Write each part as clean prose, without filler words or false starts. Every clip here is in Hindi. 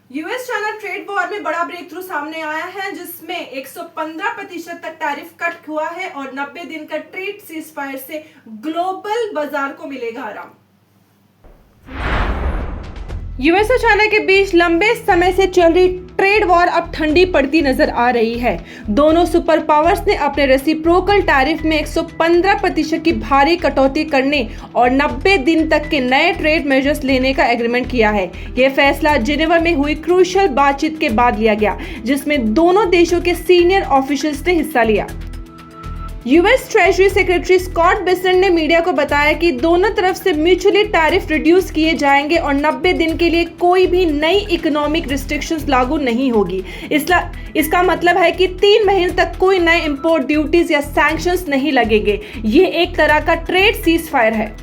यूएस चाइना ट्रेड वॉर में बड़ा ब्रेक थ्रू सामने आया है, जिसमें 115% तक टैरिफ कट हुआ है और 90 दिन का ट्रेड सीज फायर से ग्लोबल बाजार को मिलेगा आराम। यूएस और चाइना के बीच लंबे समय से चल रही ट्रेड वॉर अब ठंडी पड़ती नजर आ रही है। दोनों सुपर पावर्स ने अपने रेसिप्रोकल टैरिफ में 115% की भारी कटौती करने और 90 दिन तक के नए ट्रेड मेजर्स लेने का एग्रीमेंट किया है। यह फैसला जिनेवा में हुई क्रूशियल बातचीत के बाद लिया गया, जिसमें दोनों देशों के सीनियर ऑफिशियल्स ने हिस्सा लिया। US treasury secretary Scott Bessent ने मीडिया को बताया कि दोनों तरफ से म्यूचुअली टैरिफ रिड्यूस किए जाएंगे और 90 दिन के लिए कोई भी नई इकोनॉमिक रिस्ट्रिक्शंस लागू नहीं होगी। इसका मतलब है कि 3 महीने तक कोई नए इंपोर्ट ड्यूटीज या सैंक्शंस नहीं लगेंगे। ये एक तरह का ट्रेड सीज फायर है।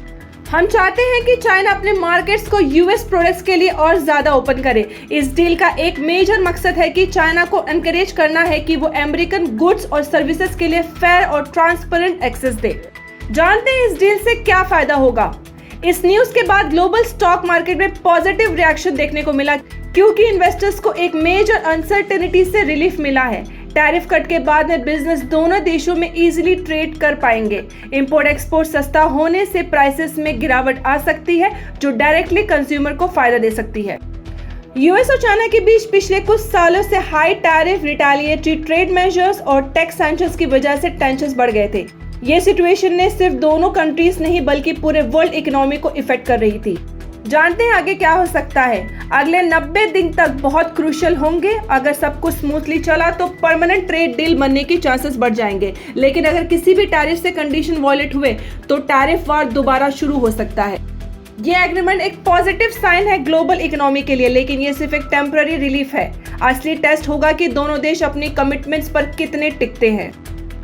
हम चाहते हैं कि चाइना अपने मार्केट्स को यूएस प्रोडक्ट्स के लिए और ज्यादा ओपन करे। इस डील का एक मेजर मकसद है कि चाइना को एनकरेज करना है कि वो अमेरिकन गुड्स और सर्विसेज के लिए फेयर और ट्रांसपेरेंट एक्सेस दे। जानते हैं इस डील से क्या फायदा होगा। इस न्यूज के बाद ग्लोबल स्टॉक मार्केट में पॉजिटिव रिएक्शन देखने को मिला, क्योंकि इन्वेस्टर्स को एक मेजर अनसर्टेनिटी से रिलीफ मिला है। टैरिफ कट के बाद में बिजनेस दोनों देशों में इजीली ट्रेड कर पाएंगे। इंपोर्ट एक्सपोर्ट सस्ता होने से प्राइसेस में गिरावट आ सकती है, जो डायरेक्टली कंज्यूमर को फायदा दे सकती है। यूएस और चाइना के बीच पिछले कुछ सालों से high tariff, retaliatory trade measures और टैक्स सैंक्शंस की वजह से टेंशंस बढ़ गए थे। ये सिचुएशन ने सिर्फ दोनों कंट्रीज नहीं बल्कि पूरे वर्ल्ड इकोनॉमी को इफेक्ट कर रही थी। जानते हैं आगे क्या हो सकता है। अगले 90 दिन तक बहुत क्रूशियल होंगे। अगर सब कुछ स्मूथली चला तो परमानेंट ट्रेड डील बनने की चांसेस बढ़ जाएंगे, लेकिन अगर किसी भी टैरिफ से कंडीशन वॉयलेट हुए तो टैरिफ वार दोबारा शुरू हो सकता है। ये एग्रीमेंट एक पॉजिटिव साइन है ग्लोबल इकोनॉमी के लिए, लेकिन ये सिर्फ एक टेम्पररी रिलीफ है। असली टेस्ट होगा कि दोनों देश अपनी कमिटमेंट्स पर कितने टिकते हैं।